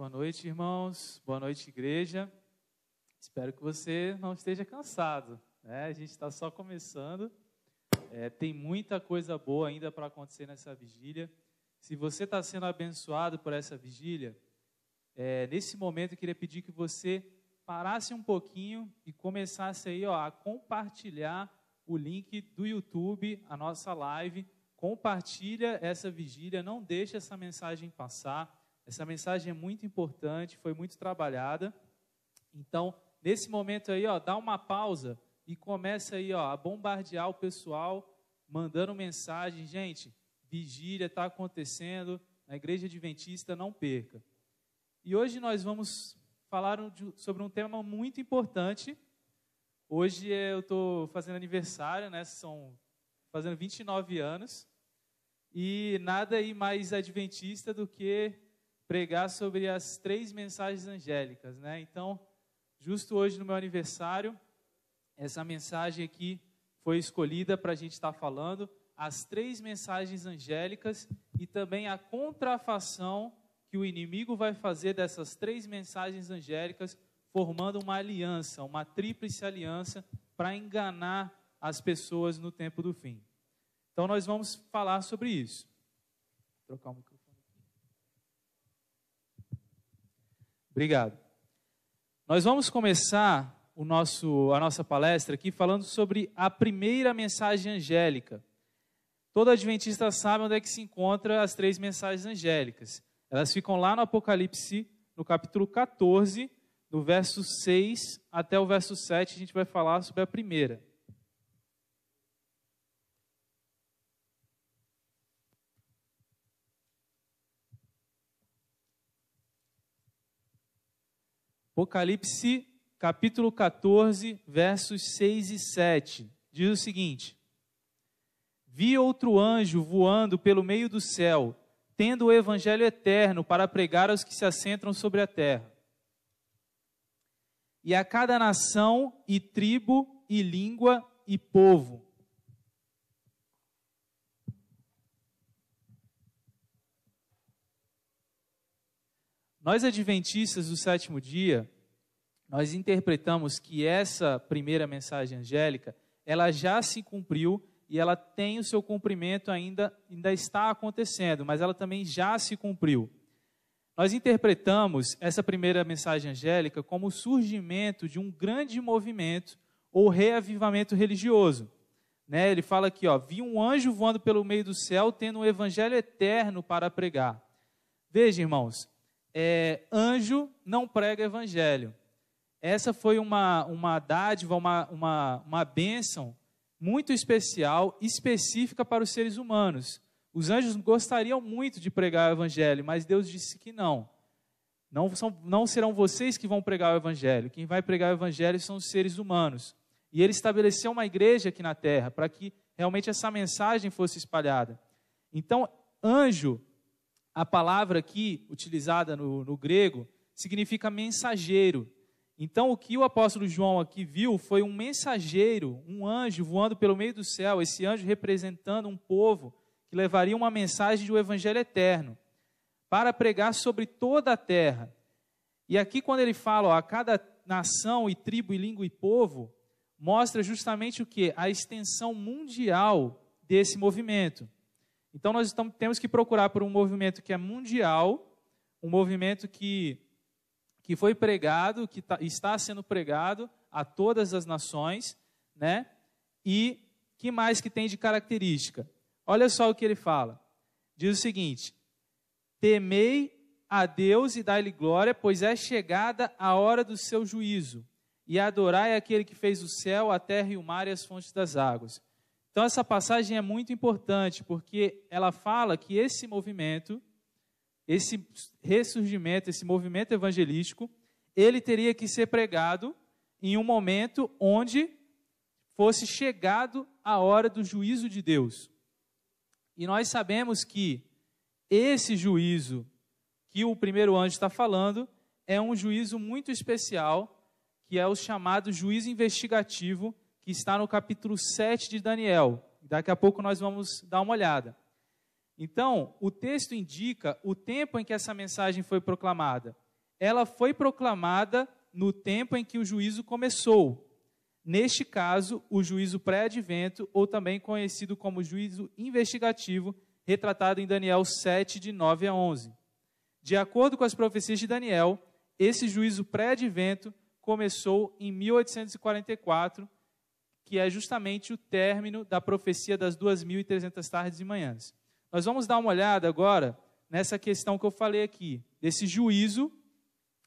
Boa noite, irmãos. Boa noite, igreja. Espero que você não esteja cansado, né? A gente está só começando. Tem muita coisa boa ainda para acontecer nessa vigília. Se você está sendo abençoado por essa vigília, nesse momento eu queria pedir que você parasse um pouquinho e começasse aí, a compartilhar o link do YouTube, a nossa live. Compartilha essa vigília, não deixe essa mensagem passar. Essa mensagem é muito importante, foi muito trabalhada. Então, nesse momento aí, dá uma pausa e começa aí, a bombardear o pessoal, mandando mensagem. Gente, vigília está acontecendo, na Igreja Adventista, não perca. E hoje nós vamos falar sobre um tema muito importante. Hoje eu estou fazendo aniversário, né? Fazendo 29 anos. E nada aí mais adventista do que pregar sobre as 3 mensagens angélicas, né? Então, justo hoje no meu aniversário, essa mensagem aqui foi escolhida para a gente estar falando, as 3 mensagens angélicas e também a contrafação que o inimigo vai fazer dessas 3 mensagens angélicas, formando uma aliança, uma tríplice aliança para enganar as pessoas no tempo do fim. Então, nós vamos falar sobre isso. Vou trocar o microfone. Obrigado. Nós vamos começar a nossa palestra aqui falando sobre a primeira mensagem angélica. Todo adventista sabe onde é que se encontram as 3 mensagens angélicas. Elas ficam lá no Apocalipse, no capítulo 14, do verso 6 até o verso 7, a gente vai falar sobre a primeira. Apocalipse, capítulo 14, versos 6 e 7, diz o seguinte: Vi outro anjo voando pelo meio do céu, tendo o evangelho eterno para pregar aos que se assentam sobre a terra. E a cada nação, e tribo, e língua, e povo. Nós, adventistas do 7º dia, nós interpretamos que essa primeira mensagem angélica, ela já se cumpriu e ela tem o seu cumprimento ainda está acontecendo, mas ela também já se cumpriu. Nós interpretamos essa primeira mensagem angélica como o surgimento de um grande movimento ou reavivamento religioso. Né? Ele fala aqui, vi um anjo voando pelo meio do céu, tendo um evangelho eterno para pregar. Veja, irmãos, anjo não prega evangelho. Essa foi uma dádiva, uma bênção muito especial, específica para os seres humanos. Os anjos gostariam muito de pregar o evangelho, mas Deus disse que não. Não serão vocês que vão pregar o evangelho. Quem vai pregar o evangelho são os seres humanos. E ele estabeleceu uma igreja aqui na terra, para que realmente essa mensagem fosse espalhada. Então, anjo, a palavra aqui, utilizada no grego, significa mensageiro. Então, o que o apóstolo João aqui viu foi um mensageiro, um anjo voando pelo meio do céu, esse anjo representando um povo que levaria uma mensagem do evangelho eterno, para pregar sobre toda a terra. E aqui, quando ele fala, a cada nação, e tribo, e língua, e povo, mostra justamente o quê? A extensão mundial desse movimento. Então, nós temos que procurar por um movimento que é mundial, um movimento que foi pregado, que está sendo pregado a todas as nações, né? E que mais que tem de característica? Olha só o que ele fala. Diz o seguinte: temei a Deus e dai-lhe glória, pois é chegada a hora do seu juízo, e adorai aquele que fez o céu, a terra e o mar e as fontes das águas. Então, essa passagem é muito importante, porque ela fala que esse movimento, esse ressurgimento, esse movimento evangelístico, ele teria que ser pregado em um momento onde fosse chegado a hora do juízo de Deus. E nós sabemos que esse juízo que o primeiro anjo está falando é um juízo muito especial, que é o chamado juízo investigativo, que está no capítulo 7 de Daniel. Daqui a pouco nós vamos dar uma olhada. Então, o texto indica o tempo em que essa mensagem foi proclamada. ela foi proclamada no tempo em que o juízo começou. Neste caso, o juízo pré-advento, ou também conhecido como juízo investigativo, retratado em Daniel 7, de 9 a 11. De acordo com as profecias de Daniel, esse juízo pré-advento começou em 1844, que é justamente o término da profecia das 2.300 tardes e manhãs. Nós vamos dar uma olhada agora nessa questão que eu falei aqui, desse juízo,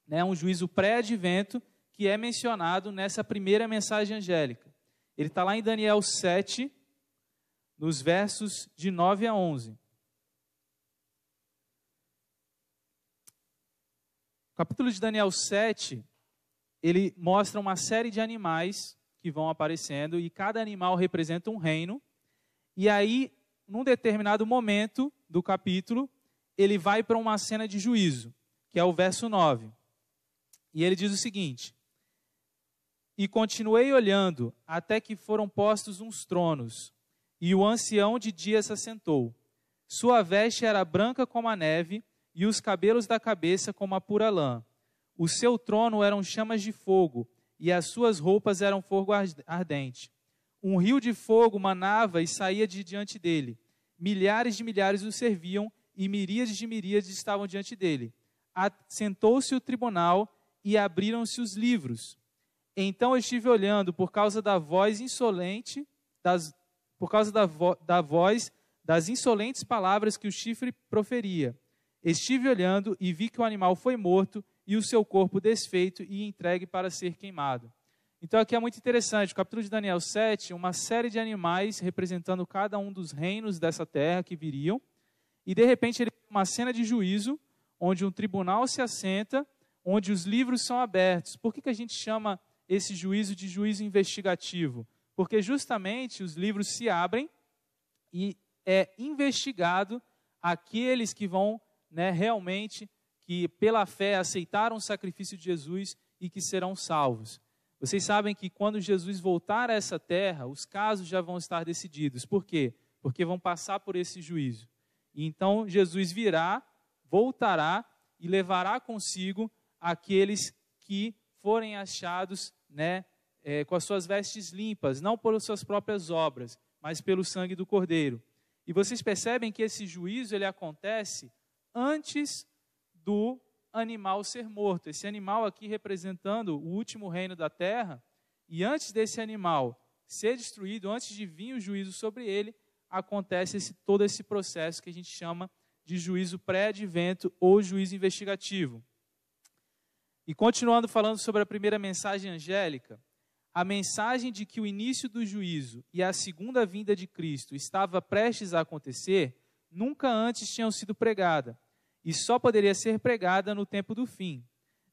né, um juízo pré-advento, que é mencionado nessa primeira mensagem angélica. Ele está lá em Daniel 7, nos versos de 9 a 11. O capítulo de Daniel 7, ele mostra uma série de animais que vão aparecendo, e cada animal representa um reino. E aí, num determinado momento do capítulo, ele vai para uma cena de juízo, que é o verso 9. E ele diz o seguinte: e continuei olhando, até que foram postos uns tronos, e o ancião de dias se assentou. Sua veste era branca como a neve, e os cabelos da cabeça como a pura lã. O seu trono eram chamas de fogo, e as suas roupas eram fogo ardente. Um rio de fogo manava e saía de diante dele. Milhares de milhares o serviam, e miríades de miríades estavam diante dele. Sentou-se o tribunal, e abriram-se os livros. Então eu estive olhando por causa da voz insolente, da voz das insolentes palavras que o chifre proferia. Estive olhando e vi que o animal foi morto e o seu corpo desfeito e entregue para ser queimado. Então aqui é muito interessante, o capítulo de Daniel 7, uma série de animais representando cada um dos reinos dessa terra que viriam, e de repente ele tem uma cena de juízo, onde um tribunal se assenta, onde os livros são abertos. Por que a gente chama esse juízo de juízo investigativo? Porque justamente os livros se abrem e é investigado aqueles que vão, né, realmente, que pela fé aceitaram o sacrifício de Jesus e que serão salvos. Vocês sabem que quando Jesus voltar a essa terra, os casos já vão estar decididos. Por quê? Porque vão passar por esse juízo. E então Jesus virá, voltará e levará consigo aqueles que forem achados, né, com as suas vestes limpas, não por suas próprias obras, mas pelo sangue do Cordeiro. E vocês percebem que esse juízo ele acontece antes do animal ser morto. Esse animal aqui representando o último reino da terra, e antes desse animal ser destruído, antes de vir o juízo sobre ele, acontece todo esse processo que a gente chama de juízo pré-advento ou juízo investigativo. E continuando falando sobre a primeira mensagem angélica, a mensagem de que o início do juízo e a segunda vinda de Cristo estava prestes a acontecer, nunca antes tinham sido pregada, e só poderia ser pregada no tempo do fim,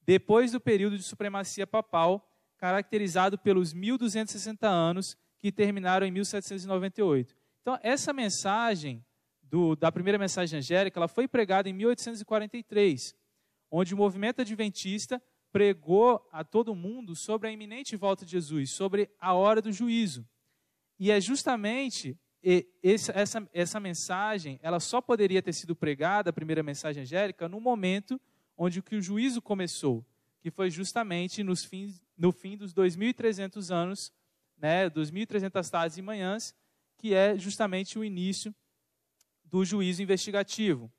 depois do período de supremacia papal, caracterizado pelos 1260 anos, que terminaram em 1798. Então, essa mensagem da primeira mensagem angélica, ela foi pregada em 1843, onde o movimento adventista pregou a todo mundo sobre a iminente volta de Jesus, sobre a hora do juízo. E é justamente essa mensagem, ela só poderia ter sido pregada, a primeira mensagem angélica, no momento onde o juízo começou, que foi justamente no fim dos 2.300 anos, né, 2.300 tardes e manhãs, que é justamente o início do juízo investigativo.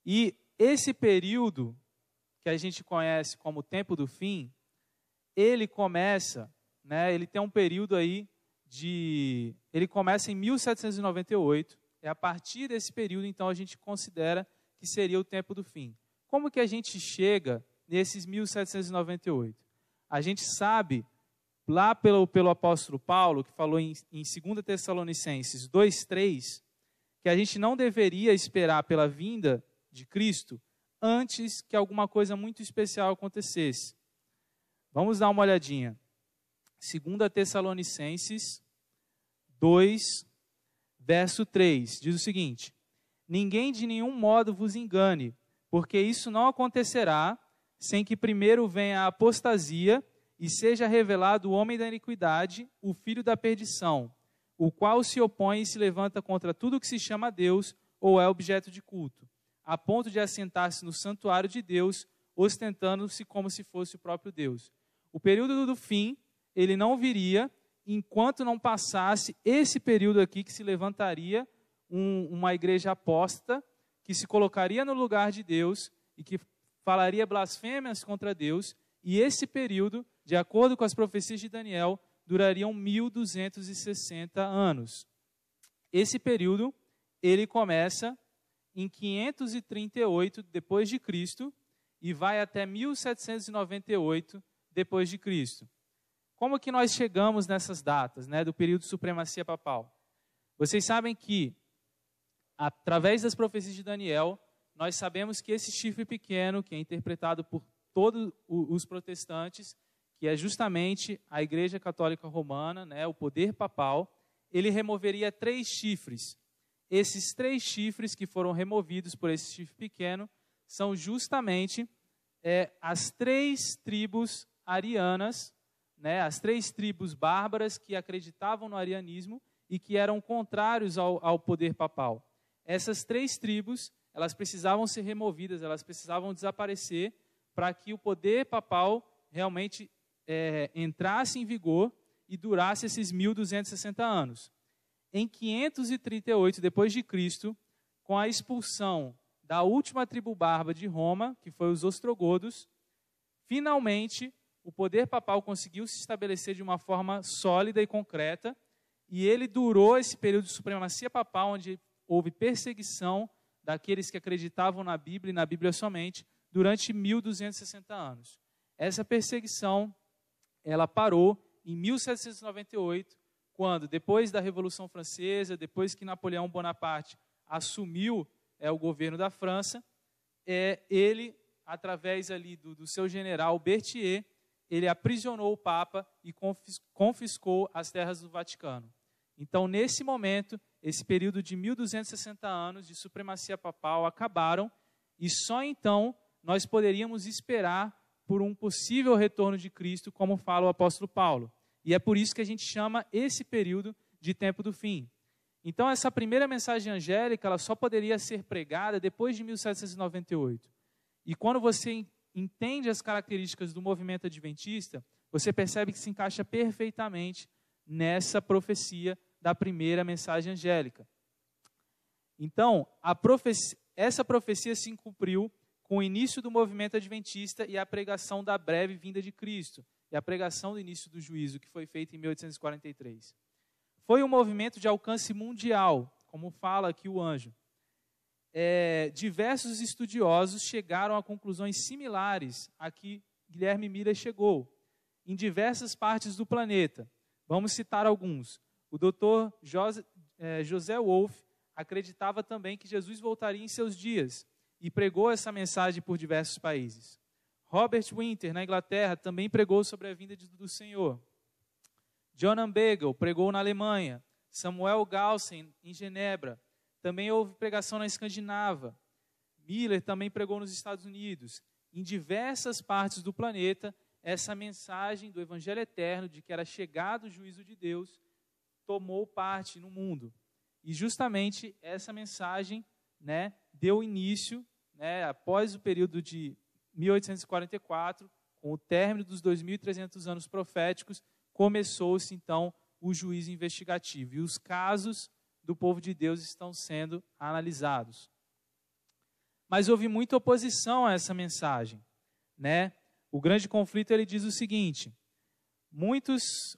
E esse período que a gente conhece como tempo do fim, ele começa, né, ele tem um período aí ele começa em 1798, é a partir desse período, então, a gente considera que seria o tempo do fim. Como que a gente chega nesses 1798? A gente sabe, lá pelo apóstolo Paulo, que falou em 2 Tessalonicenses 2:3, que a gente não deveria esperar pela vinda de Cristo antes que alguma coisa muito especial acontecesse. Vamos dar uma olhadinha. 2 Tessalonicenses 2, verso 3, diz o seguinte: ninguém de nenhum modo vos engane, porque isso não acontecerá sem que primeiro venha a apostasia e seja revelado o homem da iniquidade, o filho da perdição, o qual se opõe e se levanta contra tudo que se chama Deus ou é objeto de culto, a ponto de assentar-se no santuário de Deus ostentando-se como se fosse o próprio Deus. O período do fim, ele não viria enquanto não passasse esse período aqui que se levantaria uma igreja apóstata, que se colocaria no lugar de Deus e que falaria blasfêmias contra Deus, e esse período, de acordo com as profecias de Daniel, duraria 1260 anos. Esse período, ele começa em 538 depois de Cristo e vai até 1798 depois de Cristo. Como que nós chegamos nessas datas, né, do período de supremacia papal? Vocês sabem que, através das profecias de Daniel, nós sabemos que esse chifre pequeno, que é interpretado por todos os protestantes, que é justamente a Igreja Católica Romana, né, o poder papal, ele removeria 3 chifres. Esses 3 chifres que foram removidos por esse chifre pequeno são justamente as 3 tribos arianas, né, as 3 tribos bárbaras que acreditavam no arianismo e que eram contrários ao poder papal. Essas 3 tribos, elas precisavam ser removidas, elas precisavam desaparecer para que o poder papal realmente entrasse em vigor e durasse esses 1260 anos. Em 538 depois de Cristo, com a expulsão da última tribo bárbara de Roma, que foi os ostrogodos, finalmente o poder papal conseguiu se estabelecer de uma forma sólida e concreta, e ele durou esse período de supremacia papal, onde houve perseguição daqueles que acreditavam na Bíblia e na Bíblia somente, durante 1260 anos. Essa perseguição, ela parou em 1798, quando, depois da Revolução Francesa, depois que Napoleão Bonaparte assumiu o governo da França, ele, através ali do seu general Berthier, ele aprisionou o Papa e confiscou as terras do Vaticano. Então, nesse momento, esse período de 1260 anos de supremacia papal acabaram, e só então nós poderíamos esperar por um possível retorno de Cristo, como fala o apóstolo Paulo. E é por isso que a gente chama esse período de tempo do fim. Então, essa primeira mensagem angélica, ela só poderia ser pregada depois de 1798. E quando você entende as características do movimento adventista, você percebe que se encaixa perfeitamente nessa profecia da primeira mensagem angélica. Então, essa profecia se cumpriu com o início do movimento adventista e a pregação da breve vinda de Cristo, e a pregação do início do juízo, que foi feita em 1843. Foi um movimento de alcance mundial, como fala aqui o anjo. Diversos estudiosos chegaram a conclusões similares a que Guilherme Miller chegou, em diversas partes do planeta. Vamos citar alguns. O Dr. José Wolff acreditava também que Jesus voltaria em seus dias e pregou essa mensagem por diversos países. Robert Winter, na Inglaterra, também pregou sobre a vinda do Senhor. John Bagel pregou na Alemanha. Samuel Galsen, em Genebra. Também houve pregação na Escandinava. Miller também pregou nos Estados Unidos. Em diversas partes do planeta, essa mensagem do Evangelho Eterno, de que era chegado o juízo de Deus, tomou parte no mundo. E justamente essa mensagem, né, deu início, né, após o período de 1844, com o término dos 2.300 anos proféticos, começou-se então o juízo investigativo. E os casos do povo de Deus estão sendo analisados. Mas houve muita oposição a essa mensagem, né? O Grande Conflito, ele diz o seguinte: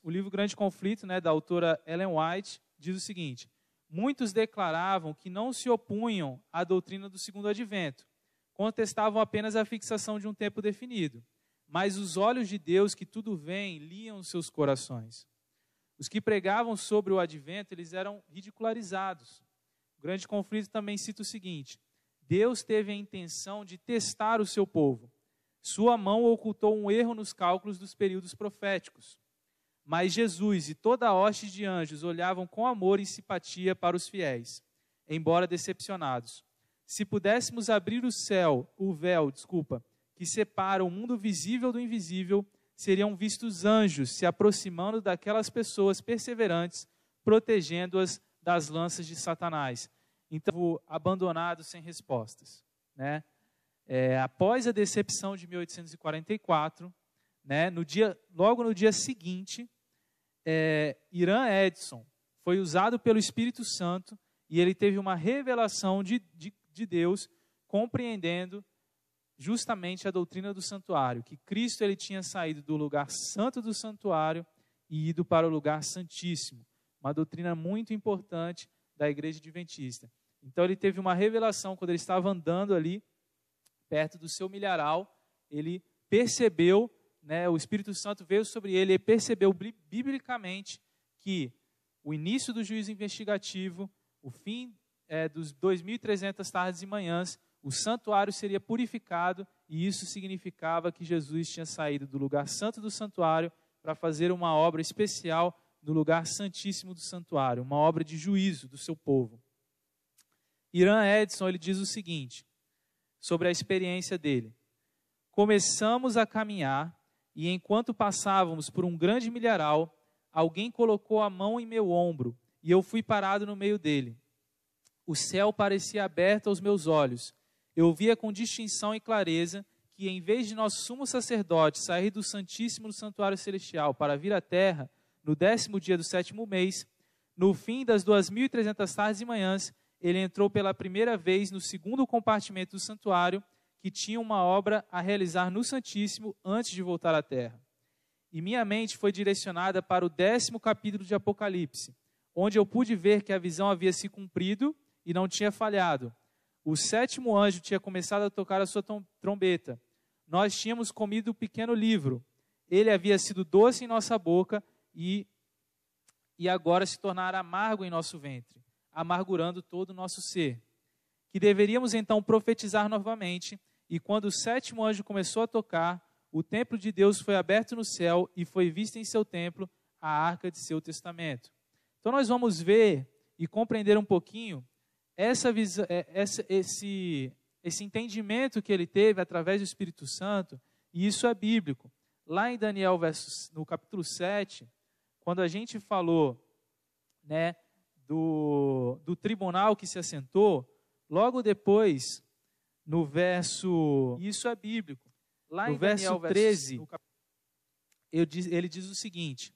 o livro Grande Conflito, né, da autora Ellen White, diz o seguinte: muitos declaravam que não se opunham à doutrina do segundo advento, contestavam apenas a fixação de um tempo definido, mas os olhos de Deus que tudo veem liam seus corações. Os que pregavam sobre o advento, eles eram ridicularizados. O Grande Conflito também cita o seguinte: Deus teve a intenção de testar o seu povo. Sua mão ocultou um erro nos cálculos dos períodos proféticos. Mas Jesus e toda a hoste de anjos olhavam com amor e simpatia para os fiéis, embora decepcionados. Se pudéssemos abrir o véu, que separa o mundo visível do invisível, seriam vistos anjos se aproximando daquelas pessoas perseverantes, protegendo-as das lanças de Satanás. Então, abandonado sem respostas, né? após a decepção de 1844, né, logo no dia seguinte, Irã Edson foi usado pelo Espírito Santo e ele teve uma revelação de Deus, compreendendo justamente a doutrina do santuário, que Cristo ele tinha saído do lugar santo do santuário e ido para o lugar santíssimo, uma doutrina muito importante da igreja adventista. Então ele teve uma revelação quando ele estava andando ali perto do seu milharal, ele percebeu, né, o Espírito Santo veio sobre ele e percebeu biblicamente que o início do juízo investigativo, o fim dos 2.300 tardes e manhãs, o santuário seria purificado e isso significava que Jesus tinha saído do lugar santo do santuário para fazer uma obra especial no lugar santíssimo do santuário, uma obra de juízo do seu povo. Irã Edson, ele diz o seguinte, sobre a experiência dele: começamos a caminhar e enquanto passávamos por um grande milharal, alguém colocou a mão em meu ombro e eu fui parado no meio dele. O céu parecia aberto aos meus olhos. Eu via com distinção e clareza que, em vez de nosso sumo sacerdote sair do Santíssimo do Santuário Celestial para vir à terra, no 10º dia do 7º mês, no fim das 2.300 tardes e manhãs, ele entrou pela primeira vez no segundo compartimento do santuário, que tinha uma obra a realizar no Santíssimo antes de voltar à terra. E minha mente foi direcionada para o 10º capítulo de Apocalipse, onde eu pude ver que a visão havia se cumprido e não tinha falhado. O 7º anjo tinha começado a tocar a sua trombeta. Nós tínhamos comido o pequeno livro. Ele havia sido doce em nossa boca e agora se tornara amargo em nosso ventre, amargurando todo o nosso ser. Que deveríamos então profetizar novamente, e quando o 7º anjo começou a tocar, o templo de Deus foi aberto no céu e foi vista em seu templo a arca de seu testamento. Então nós vamos ver e compreender um pouquinho esse entendimento que ele teve através do Espírito Santo, e isso é bíblico. Lá em Daniel, no capítulo 7, quando a gente falou, né, do tribunal que se assentou, logo depois, no verso, isso é bíblico, lá no verso 13, ele diz o seguinte: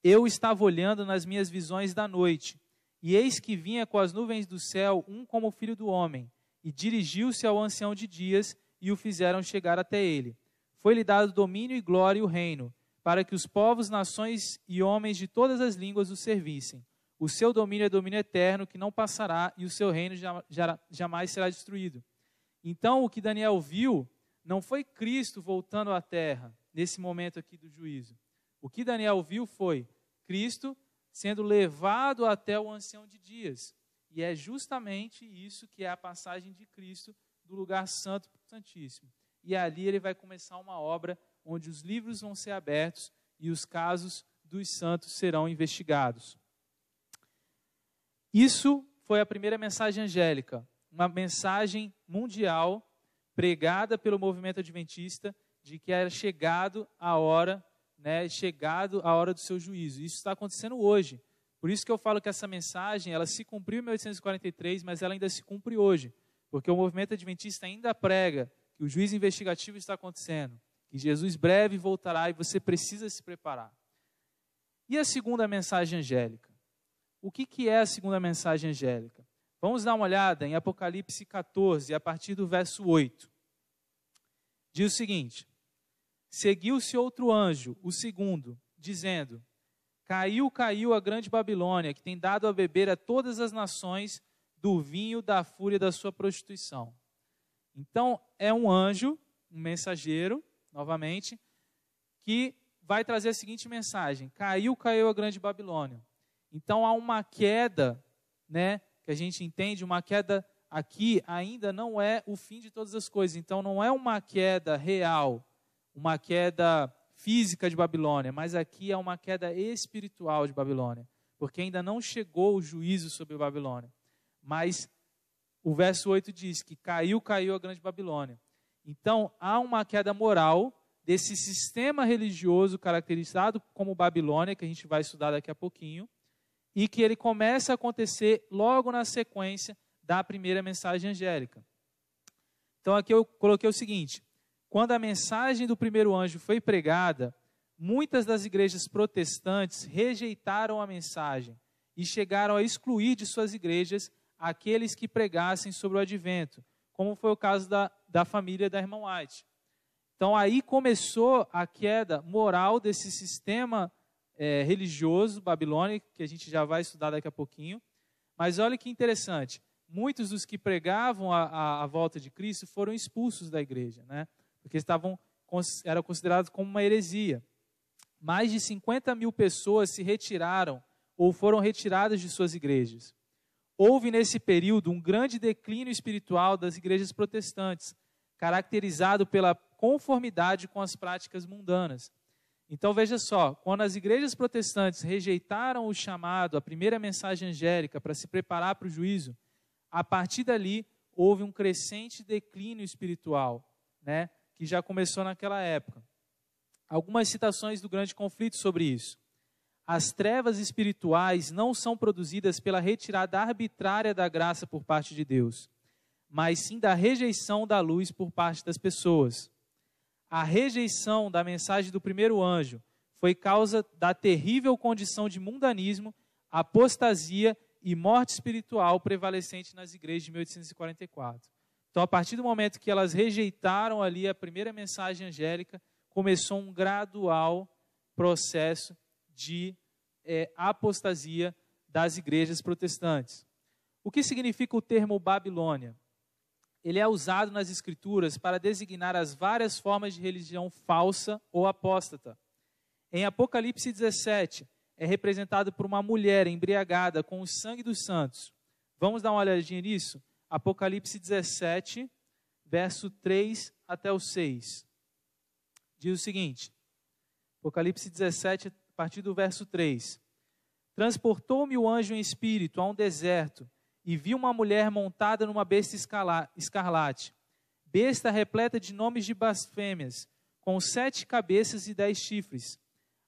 eu estava olhando nas minhas visões da noite, e eis que vinha com as nuvens do céu um como filho do homem, e dirigiu-se ao ancião de dias, e o fizeram chegar até ele. Foi-lhe dado domínio e glória e o reino, para que os povos, nações e homens de todas as línguas o servissem. O seu domínio é domínio eterno, que não passará, e o seu reino jamais será destruído. Então, o que Daniel viu não foi Cristo voltando à terra, nesse momento aqui do juízo. O que Daniel viu foi Cristo sendo levado até o ancião de dias. E é justamente isso que é a passagem de Cristo do lugar santo para o santíssimo. E ali ele vai começar uma obra onde os livros vão ser abertos e os casos dos santos serão investigados. Isso foi a primeira mensagem angélica, uma mensagem mundial pregada pelo movimento adventista de que era chegado a hora, né, chegado a hora do seu juízo. Isso está acontecendo hoje. Por isso que eu falo que essa mensagem, ela se cumpriu em 1843, mas ela ainda se cumpre hoje, porque o movimento adventista ainda prega que o juízo investigativo está acontecendo, que Jesus breve voltará e você precisa se preparar. E a segunda mensagem angélica? O que é a segunda mensagem angélica? Vamos dar uma olhada em Apocalipse 14, a partir do verso 8. Diz o seguinte: seguiu-se outro anjo, o segundo, dizendo: caiu, caiu a grande Babilônia, que tem dado a beber a todas as nações do vinho da fúria da sua prostituição. Então, é um anjo, um mensageiro, novamente, que vai trazer a seguinte mensagem: caiu, caiu a grande Babilônia. Então, há uma queda, né, que a gente entende, uma queda aqui ainda não é o fim de todas as coisas. Então, não é uma queda real, uma queda física de Babilônia, mas aqui é uma queda espiritual de Babilônia, porque ainda não chegou o juízo sobre a Babilônia. Mas o verso 8 diz que caiu, caiu a grande Babilônia. Então, há uma queda moral desse sistema religioso caracterizado como Babilônia, que a gente vai estudar daqui a pouquinho, e que ele começa a acontecer logo na sequência da primeira mensagem angélica. Então aqui eu coloquei o seguinte: quando a mensagem do primeiro anjo foi pregada, muitas das igrejas protestantes rejeitaram a mensagem e chegaram a excluir de suas igrejas aqueles que pregassem sobre o advento, como foi o caso da família da irmã White. Então aí começou a queda moral desse sistema religioso babilônico, que a gente já vai estudar daqui a pouquinho. Mas olha que interessante, muitos dos que pregavam a volta de Cristo foram expulsos da igreja, né? Porque eram considerados como uma heresia. Mais de 50 mil pessoas se retiraram ou foram retiradas de suas igrejas. Houve nesse período um grande declínio espiritual das igrejas protestantes, caracterizado pela conformidade com as práticas mundanas. Então veja só, quando as igrejas protestantes rejeitaram o chamado, a primeira mensagem angélica para se preparar para o juízo, a partir dali houve um crescente declínio espiritual, né, que já começou naquela época. Algumas citações do grande conflito sobre isso. As trevas espirituais não são produzidas pela retirada arbitrária da graça por parte de Deus, mas sim da rejeição da luz por parte das pessoas. A rejeição da mensagem do primeiro anjo foi causa da terrível condição de mundanismo, apostasia e morte espiritual prevalecente nas igrejas de 1844. Então, a partir do momento que elas rejeitaram ali a primeira mensagem angélica, começou um gradual processo de apostasia das igrejas protestantes. O que significa o termo Babilônia? Ele é usado nas Escrituras para designar as várias formas de religião falsa ou apóstata. Em Apocalipse 17, é representado por uma mulher embriagada com o sangue dos santos. Vamos dar uma olhadinha nisso? Apocalipse 17, verso 3 até o 6. Diz o seguinte, Apocalipse 17, a partir do verso 3. Transportou-me o anjo em espírito a um deserto, e vi uma mulher montada numa besta escarlate, besta repleta de nomes de blasfêmias, com 7 cabeças e 10 chifres.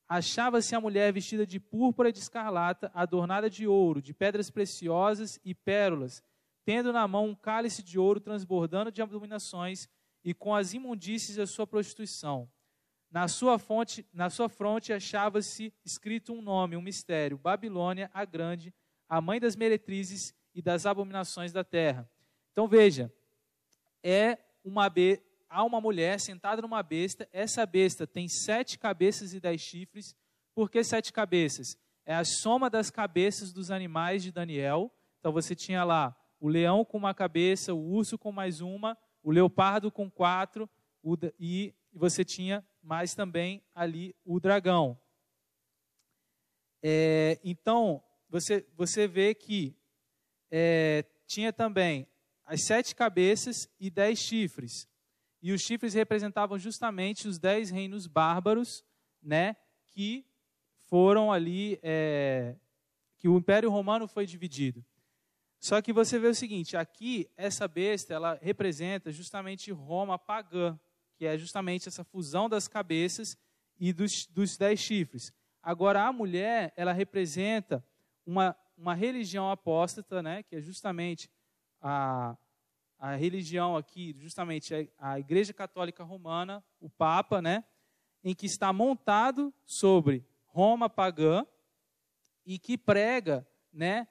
Achava-se a mulher vestida de púrpura e de escarlata, adornada de ouro, de pedras preciosas e pérolas, tendo na mão um cálice de ouro transbordando de abominações e com as imundícies da sua prostituição. Na sua fronte achava-se escrito um nome, um mistério, Babilônia, a Grande, a mãe das meretrizes e das abominações da terra. Então veja, há uma mulher sentada numa besta, essa besta tem 7 cabeças e 10 chifres. Por que 7 cabeças? É a soma das cabeças dos animais de Daniel. Então você tinha lá o leão com uma cabeça, o urso com mais uma, o leopardo com 4, e você tinha mais também ali o dragão. Então, você vê que tinha também as 7 cabeças e 10 chifres. E os chifres representavam justamente os 10 reinos bárbaros, né, que foram ali, que o Império Romano foi dividido. Só que você vê o seguinte, aqui essa besta, ela representa justamente Roma pagã, que é justamente essa fusão das cabeças e dos 10 chifres. Agora, a mulher, ela representa uma religião apóstata, né, que é justamente a religião aqui, justamente a Igreja Católica Romana, o Papa, né, em que está montado sobre Roma pagã e que prega, né,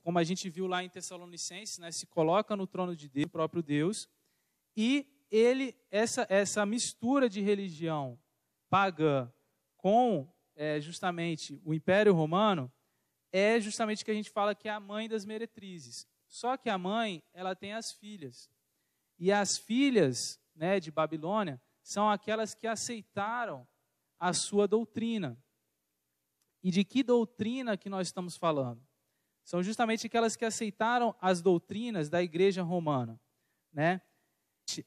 como a gente viu lá em Tessalonicenses, né, se coloca no trono de Deus, o próprio Deus, e essa mistura de religião pagã com justamente o Império Romano é justamente o que a gente fala que é a mãe das meretrizes. Só que a mãe, ela tem as filhas. E as filhas, né, de Babilônia são aquelas que aceitaram a sua doutrina. E de que doutrina que nós estamos falando? São justamente aquelas que aceitaram as doutrinas da igreja romana, né?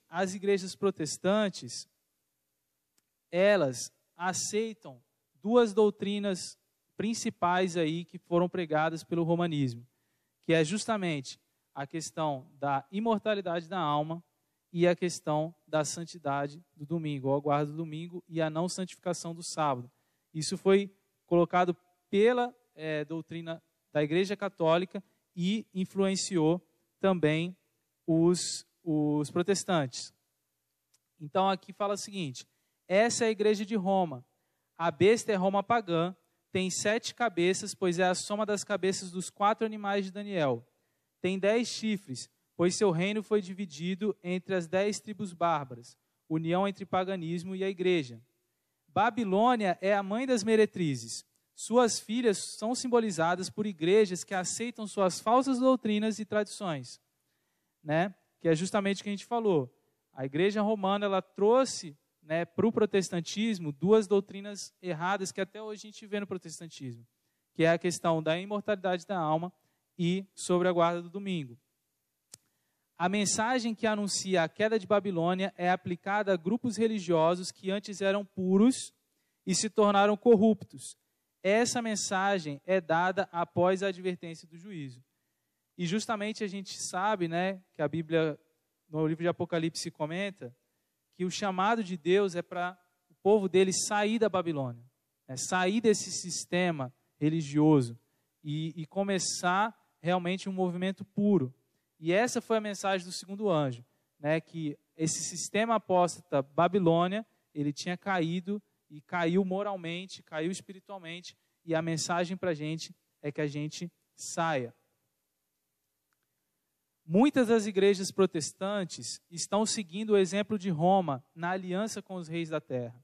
As igrejas protestantes, elas aceitam 2 doutrinas principais aí que foram pregadas pelo romanismo, que é justamente a questão da imortalidade da alma e a questão da santidade do domingo, a guarda do domingo e a não santificação do sábado. Isso foi colocado pela doutrina da Igreja Católica e influenciou também os protestantes. Então aqui fala o seguinte: essa é a igreja de Roma. A besta é Roma pagã, tem 7 cabeças, pois é a soma das cabeças dos 4 animais de Daniel. Tem 10 chifres, pois seu reino foi dividido entre as 10 tribos bárbaras, união entre paganismo e a igreja. Babilônia é a mãe das meretrizes. Suas filhas são simbolizadas por igrejas que aceitam suas falsas doutrinas e tradições, né? Que é justamente o que a gente falou. A igreja romana, ela trouxe, né, para o protestantismo 2 doutrinas erradas que até hoje a gente vê no protestantismo, que é a questão da imortalidade da alma e sobre a guarda do domingo. A mensagem que anuncia a queda de Babilônia é aplicada a grupos religiosos que antes eram puros e se tornaram corruptos. Essa mensagem é dada após a advertência do juízo. E justamente a gente sabe, né, que a Bíblia, no livro de Apocalipse, comenta que o chamado de Deus é para o povo dele sair da Babilônia, né, sair desse sistema religioso e começar realmente um movimento puro. E essa foi a mensagem do segundo anjo, né, que esse sistema apóstata Babilônia, ele tinha caído e caiu moralmente, caiu espiritualmente, e a mensagem para a gente é que a gente saia. Muitas das igrejas protestantes estão seguindo o exemplo de Roma na aliança com os reis da terra.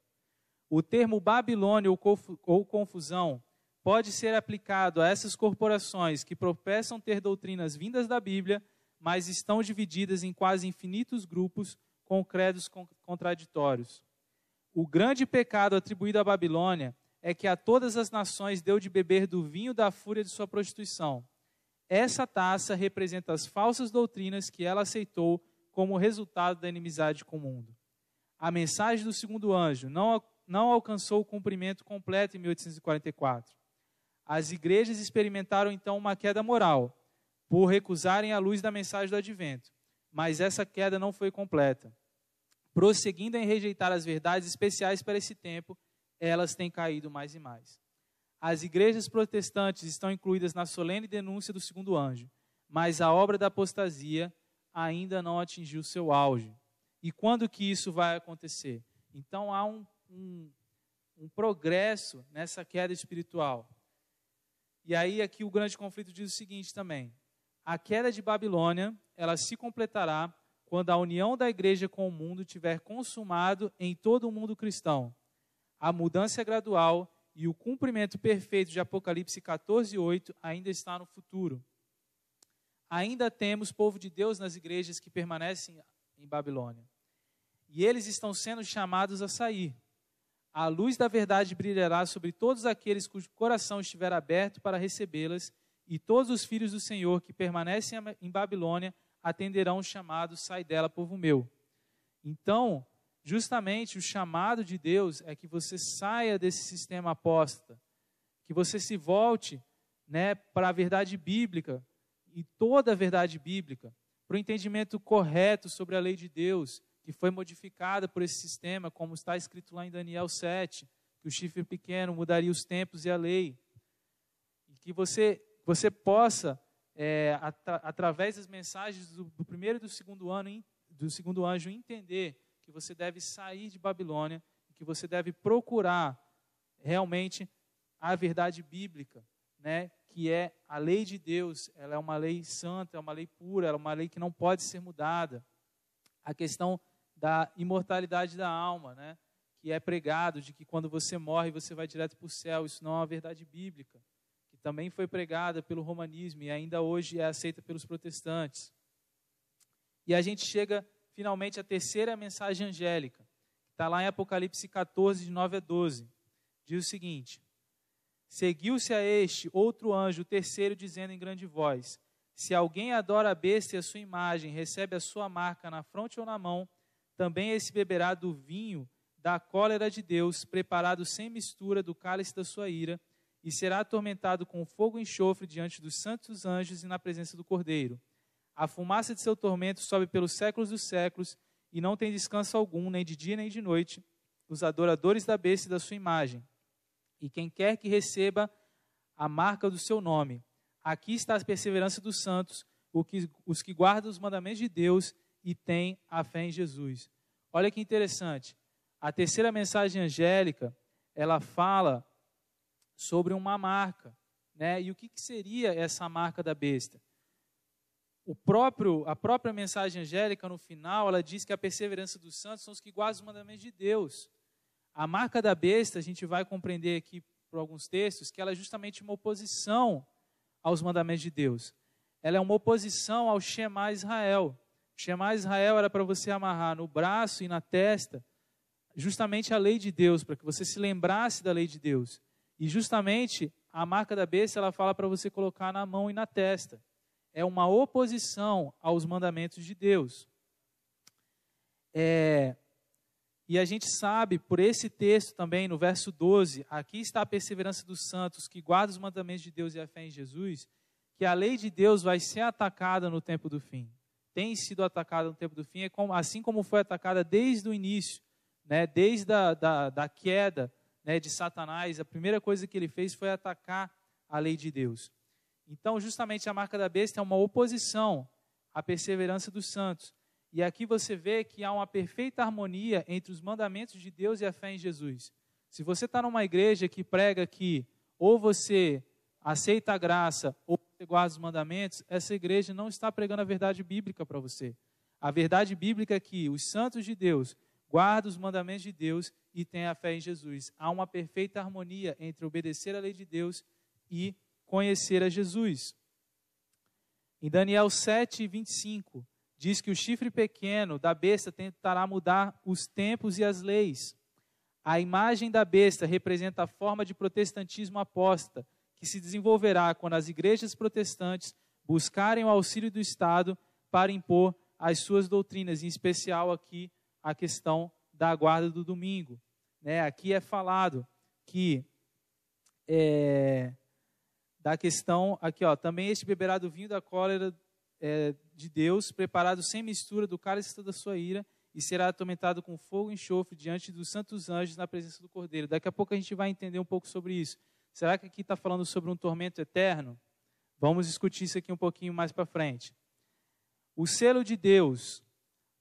O termo Babilônia ou confusão pode ser aplicado a essas corporações que professam ter doutrinas vindas da Bíblia, mas estão divididas em quase infinitos grupos com credos contraditórios. O grande pecado atribuído à Babilônia é que a todas as nações deu de beber do vinho da fúria de sua prostituição. Essa taça representa as falsas doutrinas que ela aceitou como resultado da inimizade com o mundo. A mensagem do segundo anjo não alcançou o cumprimento completo em 1844. As igrejas experimentaram então uma queda moral, por recusarem a luz da mensagem do advento, mas essa queda não foi completa. Prosseguindo em rejeitar as verdades especiais para esse tempo, elas têm caído mais e mais. As igrejas protestantes estão incluídas na solene denúncia do segundo anjo, mas a obra da apostasia ainda não atingiu seu auge. E quando que isso vai acontecer? Então há um progresso nessa queda espiritual. E aí aqui o grande conflito diz o seguinte também: a queda de Babilônia, ela se completará quando a união da igreja com o mundo tiver consumado em todo o mundo cristão. A mudança é gradual e o cumprimento perfeito de Apocalipse 14:8 ainda está no futuro. Ainda temos povo de Deus nas igrejas que permanecem em Babilônia. E eles estão sendo chamados a sair. A luz da verdade brilhará sobre todos aqueles cujo coração estiver aberto para recebê-las, e todos os filhos do Senhor que permanecem em Babilônia atenderão o chamado: sai dela, povo meu. Então, justamente o chamado de Deus é que você saia desse sistema apóstata, que você se volte, né, para a verdade bíblica, e toda a verdade bíblica, para o entendimento correto sobre a lei de Deus, que foi modificada por esse sistema, como está escrito lá em Daniel 7, que o chifre pequeno mudaria os tempos e a lei. E que você possa, através das mensagens do primeiro e do segundo anjo, entender que você deve sair de Babilônia, que você deve procurar realmente a verdade bíblica, né? Que é a lei de Deus. Ela é uma lei santa, é uma lei pura, ela é uma lei que não pode ser mudada. A questão da imortalidade da alma, né? Que é pregado, de que quando você morre você vai direto para o céu. Isso não é uma verdade bíblica, que também foi pregada pelo romanismo e ainda hoje é aceita pelos protestantes. E a gente chega finalmente à terceira mensagem angélica, que está lá em Apocalipse 14, de 9 a 12. Diz o seguinte: seguiu-se a este outro anjo, o terceiro, dizendo em grande voz: se alguém adora a besta e a sua imagem, recebe a sua marca na fronte ou na mão, também esse beberá do vinho da cólera de Deus, preparado sem mistura do cálice da sua ira, e será atormentado com fogo e enxofre diante dos santos anjos e na presença do Cordeiro. A fumaça de seu tormento sobe pelos séculos dos séculos, e não tem descanso algum, nem de dia nem de noite, os adoradores da besta e da sua imagem. E quem quer que receba a marca do seu nome. Aqui está a perseverança dos santos, os que guardam os mandamentos de Deus e tem a fé em Jesus. Olha que interessante. A terceira mensagem angélica, ela fala sobre uma marca, né? E o que seria essa marca da besta? A própria mensagem angélica, no final, ela diz que a perseverança dos santos são os que guardam os mandamentos de Deus. A marca da besta, a gente vai compreender aqui por alguns textos, que ela é justamente uma oposição aos mandamentos de Deus. Ela é uma oposição ao Shema Israel. O Shema Israel era para você amarrar no braço e na testa justamente a lei de Deus, para que você se lembrasse da lei de Deus. E justamente a marca da besta, ela fala para você colocar na mão e na testa. É uma oposição aos mandamentos de Deus. E a gente sabe, por esse texto também, no verso 12, aqui está a perseverança dos santos que guardam os mandamentos de Deus e a fé em Jesus, que a lei de Deus vai ser atacada no tempo do fim. Tem sido atacada no tempo do fim, assim como foi atacada desde o início, né, desde da queda, né, de Satanás. A primeira coisa que ele fez foi atacar a lei de Deus. Então, justamente a marca da besta é uma oposição à perseverança dos santos. E aqui você vê que há uma perfeita harmonia entre os mandamentos de Deus e a fé em Jesus. Se você está numa igreja que prega que ou você aceita a graça ou você guarda os mandamentos, essa igreja não está pregando a verdade bíblica para você. A verdade bíblica é que os santos de Deus guardam os mandamentos de Deus e têm a fé em Jesus. Há uma perfeita harmonia entre obedecer à lei de Deus e conhecer a Jesus. Em Daniel 7:25, diz que o chifre pequeno da besta tentará mudar os tempos e as leis. A imagem da besta representa a forma de protestantismo apóstata que se desenvolverá quando as igrejas protestantes buscarem o auxílio do Estado para impor as suas doutrinas, em especial aqui a questão da guarda do domingo. Né? Aqui é falado que da questão, aqui ó, também este beberá do vinho da cólera de Deus, preparado sem mistura do cálice da sua ira, e será atormentado com fogo e enxofre diante dos santos anjos na presença do Cordeiro. Daqui a pouco a gente vai entender um pouco sobre isso. Será que aqui está falando sobre um tormento eterno? Vamos discutir isso aqui um pouquinho mais para frente. O selo de Deus,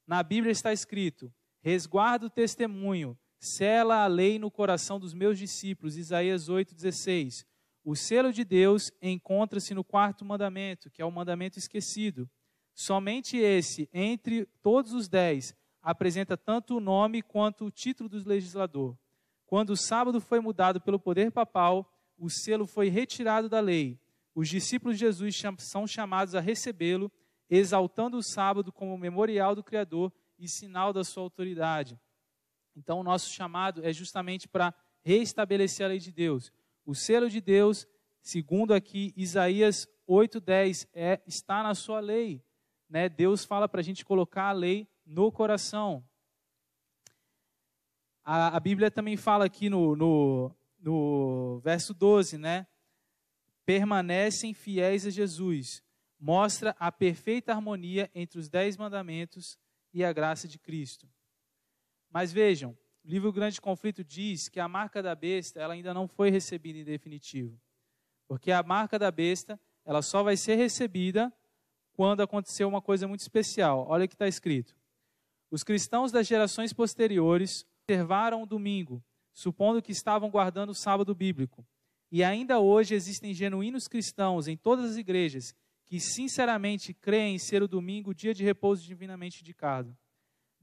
na Bíblia está escrito: resguarda o testemunho, sela a lei no coração dos meus discípulos, Isaías 8:16. O selo de Deus encontra-se no quarto mandamento, que é o mandamento esquecido. Somente esse, entre todos os 10, apresenta tanto o nome quanto o título do legislador. Quando o sábado foi mudado pelo poder papal, o selo foi retirado da lei. Os discípulos de Jesus são chamados a recebê-lo, exaltando o sábado como memorial do Criador e sinal da sua autoridade. Então, o nosso chamado é justamente para reestabelecer a lei de Deus. O selo de Deus, segundo aqui Isaías 8:10, está na sua lei. Né? Deus fala para a gente colocar a lei no coração. A Bíblia também fala aqui no verso 12, né? Permanecem fiéis a Jesus. Mostra a perfeita harmonia entre os 10 mandamentos e a graça de Cristo. Mas vejam, o livro Grande Conflito diz que a marca da besta ela ainda não foi recebida em definitivo. Porque a marca da besta ela só vai ser recebida quando acontecer uma coisa muito especial. Olha o que está escrito. Os cristãos das gerações posteriores observaram o domingo, supondo que estavam guardando o sábado bíblico. E ainda hoje existem genuínos cristãos em todas as igrejas que sinceramente creem ser o domingo o dia de repouso divinamente indicado.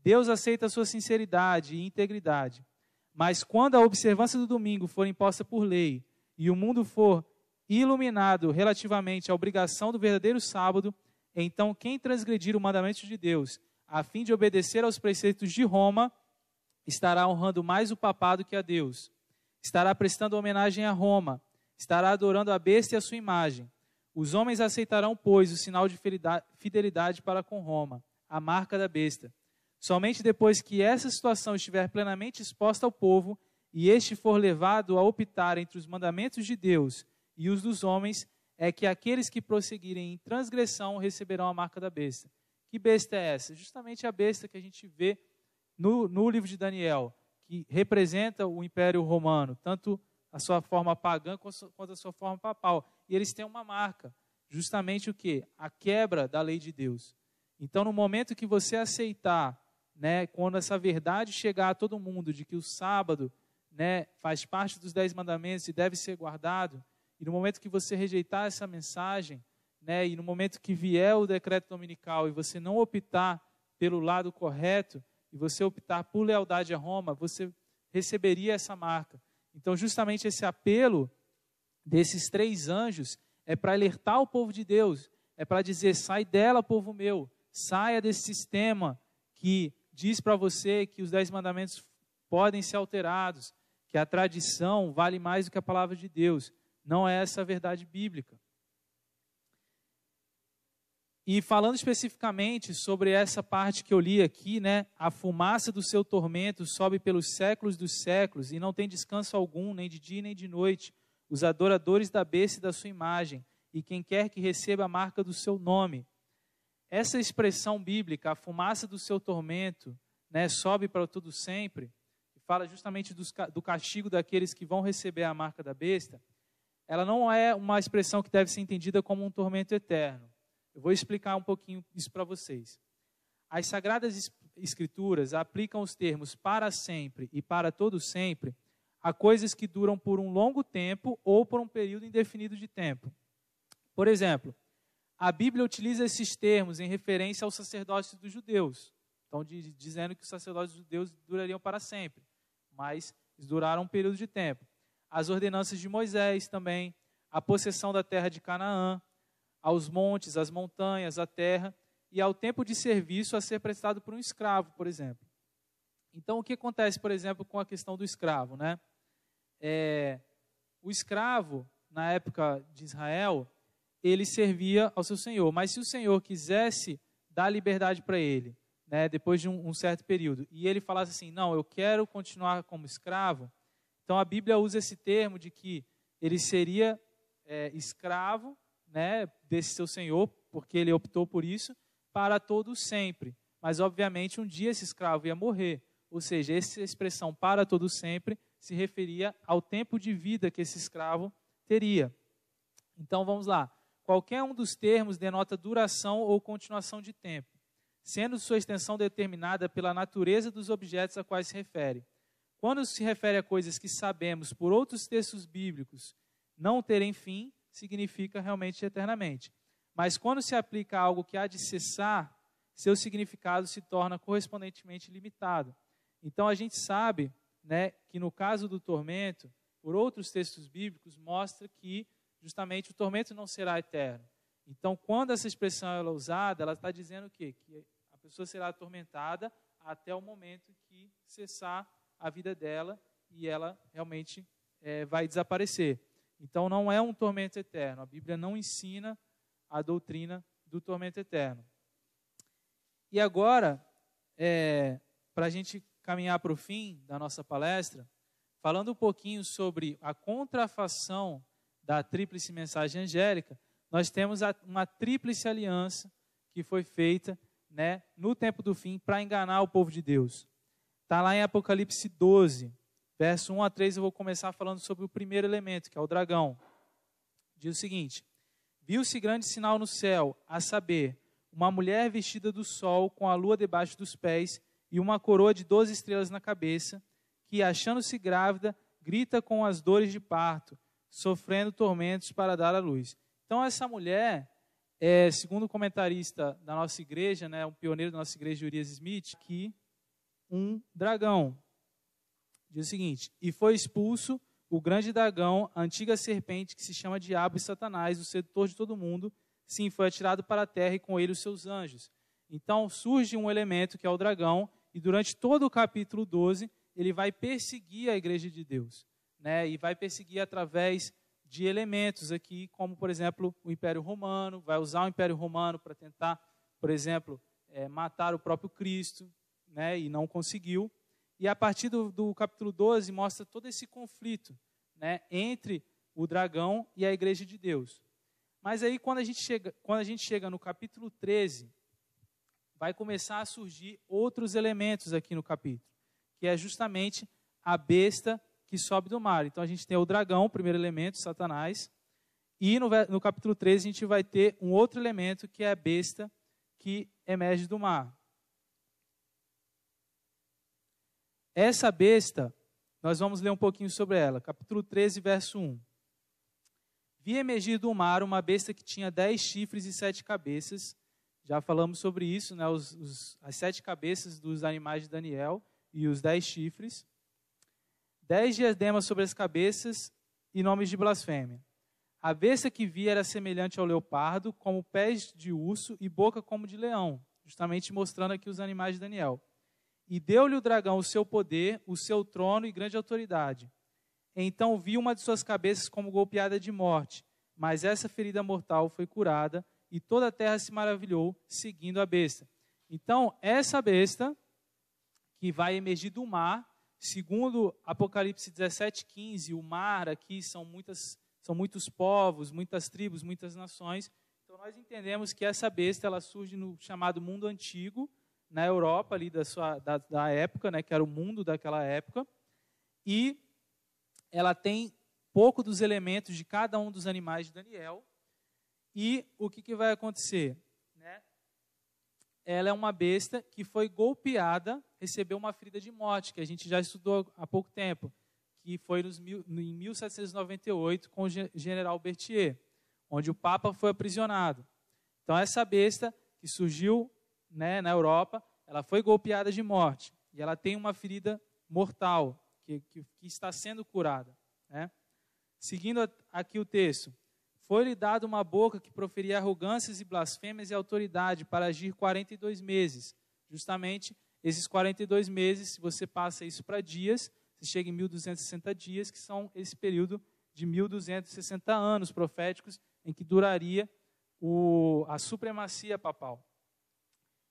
Deus aceita a sua sinceridade e integridade, mas quando a observância do domingo for imposta por lei e o mundo for iluminado relativamente à obrigação do verdadeiro sábado, então quem transgredir o mandamento de Deus, a fim de obedecer aos preceitos de Roma, estará honrando mais o papado que a Deus, estará prestando homenagem a Roma, estará adorando a besta e a sua imagem. Os homens aceitarão, pois, o sinal de fidelidade para com Roma, a marca da besta. Somente depois que essa situação estiver plenamente exposta ao povo e este for levado a optar entre os mandamentos de Deus e os dos homens, é que aqueles que prosseguirem em transgressão receberão a marca da besta. Que besta é essa? Justamente a besta que a gente vê no livro de Daniel, que representa o Império Romano, tanto a sua forma pagã quanto a sua forma papal. E eles têm uma marca, justamente o quê? A quebra da lei de Deus. Então, no momento que você aceitar, né, quando essa verdade chegar a todo mundo de que o sábado, né, faz parte dos 10 mandamentos e deve ser guardado, e no momento que você rejeitar essa mensagem, né, e no momento que vier o decreto dominical e você não optar pelo lado correto, e você optar por lealdade a Roma, você receberia essa marca. Então, justamente esse apelo desses 3 anjos é para alertar o povo de Deus, é para dizer, sai dela, povo meu, saia desse sistema que diz para você que os 10 mandamentos podem ser alterados, que a tradição vale mais do que a palavra de Deus. Não é essa a verdade bíblica. E falando especificamente sobre essa parte que eu li aqui, né, a fumaça do seu tormento sobe pelos séculos dos séculos e não tem descanso algum, nem de dia nem de noite, os adoradores da besta e da sua imagem, e quem quer que receba a marca do seu nome. Essa expressão bíblica, a fumaça do seu tormento, né, sobe para todo sempre, fala justamente do castigo daqueles que vão receber a marca da besta, ela não é uma expressão que deve ser entendida como um tormento eterno. Eu vou explicar um pouquinho isso para vocês. As Sagradas Escrituras aplicam os termos para sempre e para todo sempre a coisas que duram por um longo tempo ou por um período indefinido de tempo. Por exemplo, a Bíblia utiliza esses termos em referência aos sacerdócios dos judeus. Então, dizendo que os sacerdócios judeus durariam para sempre, mas eles duraram um período de tempo. As ordenanças de Moisés também, a possessão da terra de Canaã, aos montes, às montanhas, à terra, e ao tempo de serviço a ser prestado por um escravo, por exemplo. Então, o que acontece, por exemplo, com a questão do escravo, né? O escravo, na época de Israel, ele servia ao seu senhor, mas se o senhor quisesse dar liberdade para ele, né, depois de um certo período, e ele falasse assim, não, eu quero continuar como escravo, então a Bíblia usa esse termo de que ele seria escravo, né, desse seu senhor, porque ele optou por isso, para todo sempre. Mas, obviamente, um dia esse escravo ia morrer. Ou seja, essa expressão para todo sempre se referia ao tempo de vida que esse escravo teria. Então, vamos lá. Qualquer um dos termos denota duração ou continuação de tempo, sendo sua extensão determinada pela natureza dos objetos a quais se refere. Quando se refere a coisas que sabemos por outros textos bíblicos não terem fim, significa realmente eternamente. Mas quando se aplica a algo que há de cessar, seu significado se torna correspondentemente limitado. Então a gente sabe, né, que no caso do tormento, por outros textos bíblicos, mostra que justamente o tormento não será eterno. Então quando essa expressão é usada, ela está dizendo o quê? Que a pessoa será atormentada até o momento que cessar a vida dela e ela realmente vai desaparecer. Então, não é um tormento eterno. A Bíblia não ensina a doutrina do tormento eterno. E agora, para a gente caminhar para o fim da nossa palestra, falando um pouquinho sobre a contrafação da tríplice mensagem angélica, nós temos uma tríplice aliança que foi feita, né, no tempo do fim para enganar o povo de Deus. Está lá em Apocalipse 12. Verso 1 a 3, eu vou começar falando sobre o primeiro elemento, que é o dragão. Diz o seguinte, viu-se grande sinal no céu, a saber, uma mulher vestida do sol, com a lua debaixo dos pés, e uma coroa de 12 estrelas na cabeça, que, achando-se grávida, grita com as dores de parto, sofrendo tormentos para dar à luz. Então, essa mulher, segundo o comentarista da nossa igreja, né, um pioneiro da nossa igreja, Urias Smith, que um dragão. Diz o seguinte, e foi expulso o grande dragão, a antiga serpente que se chama Diabo e Satanás, o sedutor de todo mundo, sim, foi atirado para a terra e com ele os seus anjos. Então surge um elemento que é o dragão, e durante todo o capítulo 12, ele vai perseguir a igreja de Deus, né? E vai perseguir através de elementos aqui, como por exemplo o Império Romano, vai usar o Império Romano para tentar, por exemplo, matar o próprio Cristo, né? E não conseguiu. E a partir do capítulo 12 mostra todo esse conflito, né, entre o dragão e a igreja de Deus. Mas aí quando a gente chega no capítulo 13, vai começar a surgir outros elementos aqui no capítulo, que é justamente a besta que sobe do mar. Então a gente tem o dragão, o primeiro elemento, Satanás, e no capítulo 13 a gente vai ter um outro elemento que é a besta que emerge do mar. Essa besta, nós vamos ler um pouquinho sobre ela. Capítulo 13, verso 1. Vi emergir do mar uma besta que tinha 10 chifres e 7 cabeças. Já falamos sobre isso, né? As 7 cabeças dos animais de Daniel e os 10 chifres. 10 diademas sobre as cabeças e nomes de blasfêmia. A besta que vi era semelhante ao leopardo, como pés de urso e boca como de leão, justamente mostrando aqui os animais de Daniel. E deu-lhe o dragão o seu poder, o seu trono e grande autoridade. Então vi uma de suas cabeças como golpeada de morte, mas essa ferida mortal foi curada, e toda a terra se maravilhou, seguindo a besta. Então, essa besta, que vai emergir do mar, segundo Apocalipse 17:15, o mar aqui são muitos povos, muitas tribos, muitas nações. Então, nós entendemos que essa besta, ela surge no chamado mundo antigo, na Europa, ali da época, né, que era o mundo daquela época, e ela tem pouco dos elementos de cada um dos animais de Daniel. E o que vai acontecer? Né? Ela é uma besta que foi golpeada, recebeu uma ferida de morte, que a gente já estudou há pouco tempo, que foi em 1798 com o general Berthier, onde o Papa foi aprisionado. Então, essa besta que surgiu, né, na Europa, ela foi golpeada de morte, e ela tem uma ferida mortal, que está sendo curada. Né? Seguindo aqui o texto, foi-lhe dado uma boca que proferia arrogâncias e blasfêmias e autoridade para agir 42 meses. Justamente esses 42 meses, se você passa isso para dias, você chega em 1260 dias, que são esse período de 1260 anos proféticos, em que duraria a supremacia papal.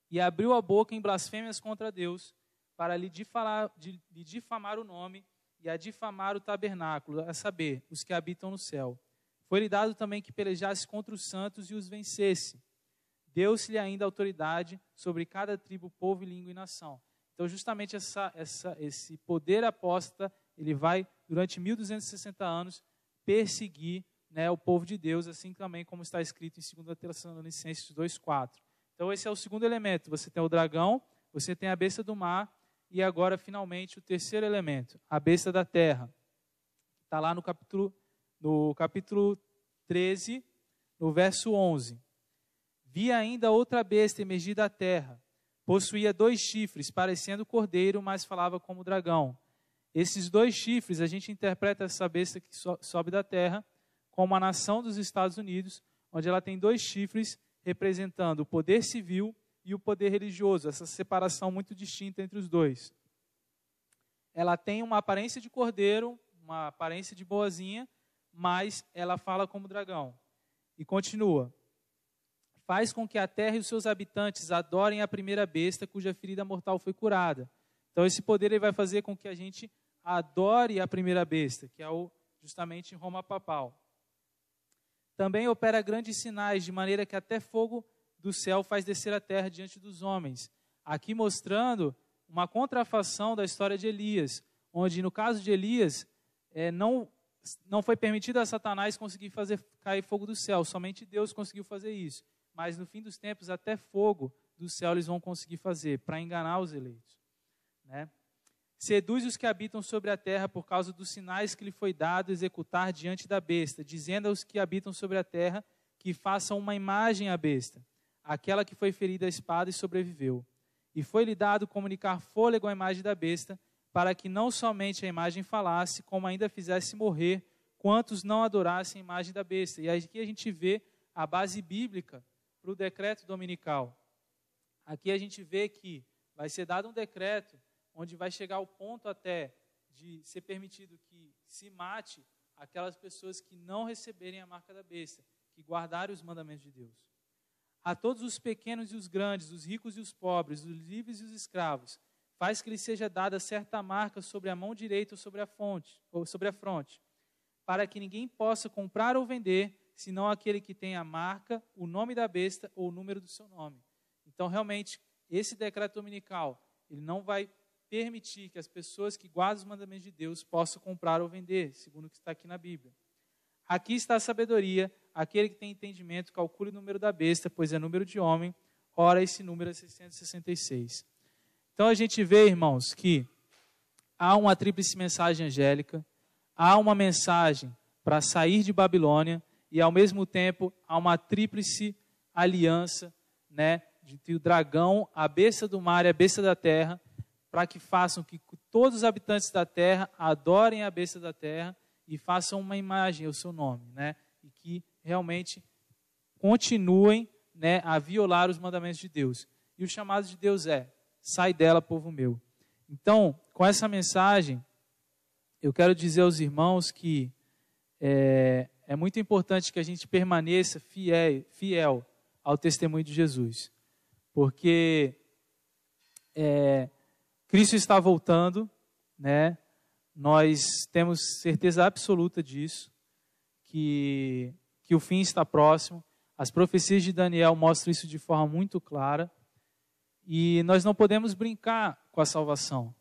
E abriu a boca em blasfêmias contra Deus, para lhe difamar o nome e a difamar o tabernáculo, a saber, os que habitam no céu. Foi-lhe dado também que pelejasse contra os santos e os vencesse. Deu-se-lhe ainda autoridade sobre cada tribo, povo, língua e nação. Então, justamente esse poder apóstata, ele vai, durante 1260 anos, perseguir, né, o povo de Deus, assim também como está escrito em 2 Tessalonicenses 2:4. Então, esse é o segundo elemento. Você tem o dragão, você tem a besta do mar, e agora, finalmente, o terceiro elemento, a besta da terra. Está lá no capítulo 13, no verso 11. Vi ainda outra besta emergir da terra. Possuía 2 chifres, parecendo cordeiro, mas falava como dragão. Esses 2 chifres, a gente interpreta essa besta que sobe da terra como a nação dos Estados Unidos, onde ela tem 2 chifres representando o poder civil e o poder religioso, essa separação muito distinta entre os dois. Ela tem uma aparência de cordeiro, uma aparência de boazinha, mas ela fala como dragão. E continua. Faz com que a terra e os seus habitantes adorem a primeira besta, cuja ferida mortal foi curada. Então, esse poder ele vai fazer com que a gente adore a primeira besta, que é justamente Roma papal. Também opera grandes sinais, de maneira que até fogo do céu faz descer a terra diante dos homens. Aqui mostrando uma contrafação da história de Elias, onde no caso de Elias, não foi permitido a Satanás conseguir fazer cair fogo do céu, somente Deus conseguiu fazer isso. Mas no fim dos tempos, até fogo do céu eles vão conseguir fazer, para enganar os eleitos. Né? Seduz os que habitam sobre a terra por causa dos sinais que lhe foi dado executar diante da besta, dizendo aos que habitam sobre a terra que façam uma imagem à besta, aquela que foi ferida à espada e sobreviveu. E foi-lhe dado comunicar fôlego à imagem da besta, para que não somente a imagem falasse, como ainda fizesse morrer quantos não adorassem a imagem da besta. E aqui a gente vê a base bíblica para o decreto dominical. Aqui a gente vê que vai ser dado um decreto onde vai chegar ao ponto até de ser permitido que se mate aquelas pessoas que não receberem a marca da besta, que guardarem os mandamentos de Deus. A todos os pequenos e os grandes, os ricos e os pobres, os livres e os escravos, faz que lhe seja dada certa marca sobre a mão direita ou sobre a fronte, para que ninguém possa comprar ou vender, senão aquele que tem a marca, o nome da besta ou o número do seu nome. Então, realmente, esse decreto dominical, ele não vai permitir que as pessoas que guardam os mandamentos de Deus possam comprar ou vender, segundo o que está aqui na Bíblia. Aqui está a sabedoria, aquele que tem entendimento, calcule o número da besta, pois é número de homem. ora esse número é 666. Então a gente vê, irmãos, que há uma tríplice mensagem angélica, há uma mensagem para sair de Babilônia e ao mesmo tempo há uma tríplice aliança, né, de o dragão, a besta do mar e a besta da terra, para que façam que todos os habitantes da terra adorem a besta da terra e façam uma imagem ao seu nome, né, e que realmente continuem, né, a violar os mandamentos de Deus. E o chamado de Deus é: sai dela, povo meu. Então, com essa mensagem, eu quero dizer aos irmãos que é muito importante que a gente permaneça fiel ao testemunho de Jesus. Porque Cristo está voltando, né? Nós temos certeza absoluta disso, que o fim está próximo. As profecias de Daniel mostram isso de forma muito clara. E nós não podemos brincar com a salvação,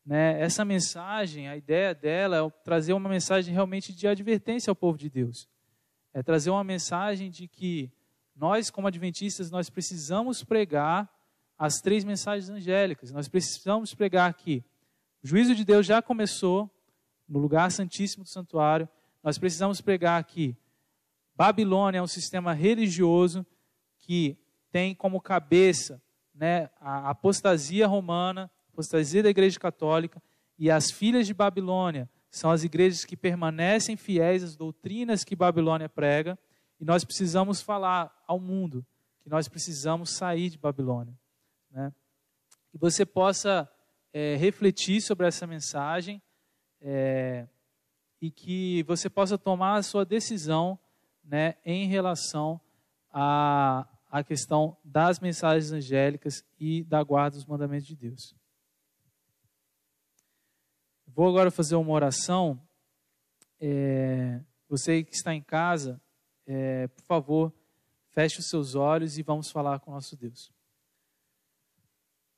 né? Essa mensagem, a ideia dela é trazer uma mensagem realmente de advertência ao povo de Deus. É trazer uma mensagem de que nós, como adventistas, nós precisamos pregar as 3 mensagens angélicas. Nós precisamos pregar que o juízo de Deus já começou no lugar santíssimo do santuário. Nós precisamos pregar que Babilônia é um sistema religioso que tem como cabeça, né, a apostasia romana, a apostasia da Igreja Católica, e as filhas de Babilônia são as igrejas que permanecem fiéis às doutrinas que Babilônia prega, e nós precisamos falar ao mundo que nós precisamos sair de Babilônia, né? Que você possa refletir sobre essa mensagem e que você possa tomar a sua decisão, né, em relação a questão das mensagens angélicas e da guarda dos mandamentos de Deus. Vou agora fazer uma oração. Você que está em casa, por favor, feche os seus olhos e vamos falar com o nosso Deus.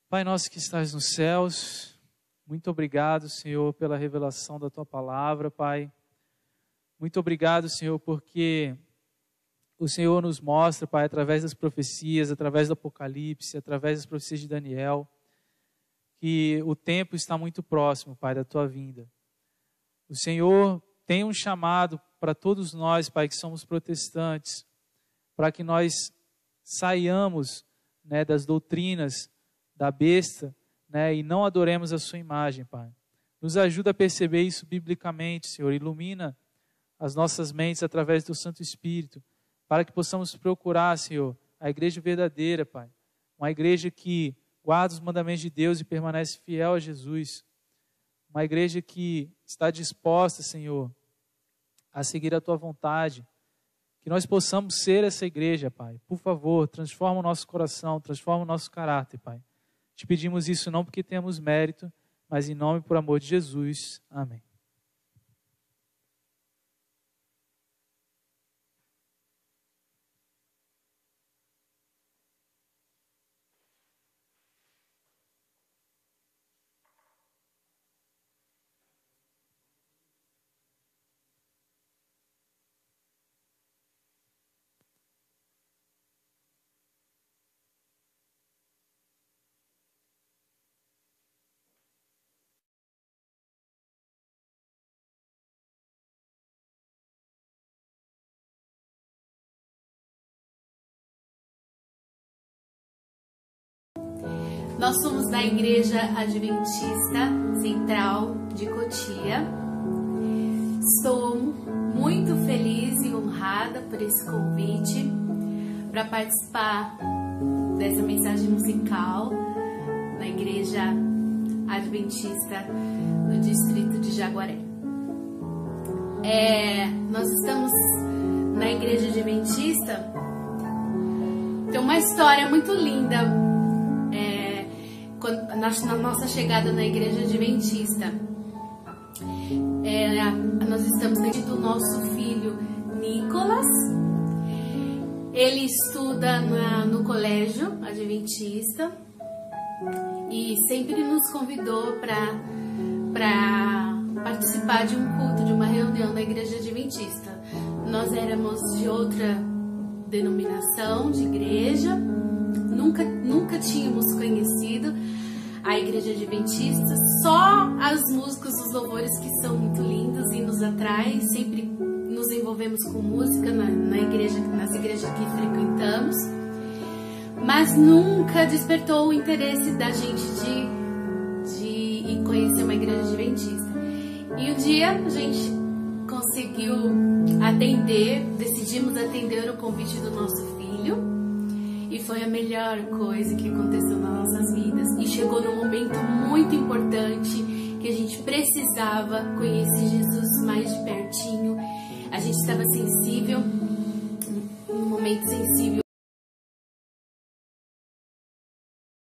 Pai nosso que estás nos céus, muito obrigado, Senhor, pela revelação da Tua palavra, Pai. Muito obrigado, Senhor, porque o Senhor nos mostra, Pai, através das profecias, através do Apocalipse, através das profecias de Daniel, que o tempo está muito próximo, Pai, da Tua vinda. O Senhor tem um chamado para todos nós, Pai, que somos protestantes, para que nós saiamos, né, das doutrinas da besta, né, e não adoremos a sua imagem, Pai. Nos ajuda a perceber isso biblicamente, Senhor. Ilumina as nossas mentes através do Santo Espírito, para que possamos procurar, Senhor, a igreja verdadeira, Pai. Uma igreja que guarda os mandamentos de Deus e permanece fiel a Jesus. Uma igreja que está disposta, Senhor, a seguir a Tua vontade. Que nós possamos ser essa igreja, Pai. Por favor, transforma o nosso coração, transforma o nosso caráter, Pai. Te pedimos isso não porque temos mérito, mas em nome e por amor de Jesus. Amém. Nós somos da Igreja Adventista Central de Cotia. Estou muito feliz e honrada por esse convite para participar dessa mensagem musical na Igreja Adventista no distrito de Jaguaré. Nós estamos na Igreja Adventista. Tem uma história muito linda. Na nossa chegada na Igreja Adventista, nós estamos diante do nosso filho Nicolas. Ele estuda no colégio Adventista e sempre nos convidou para participar de um culto, de uma reunião da Igreja Adventista. Nós éramos de outra denominação, de igreja. Nunca tínhamos conhecido a igreja adventista. Só as músicas, os louvores que são muito lindos e nos atraem. Sempre nos envolvemos com música nas igrejas que frequentamos. Mas nunca despertou o interesse da gente de conhecer uma igreja adventista. E um dia a gente conseguiu decidimos atender o convite do nosso filho, e foi a melhor coisa que aconteceu nas nossas vidas. E chegou num momento muito importante que a gente precisava conhecer Jesus mais de pertinho. A gente estava sensível, num momento sensível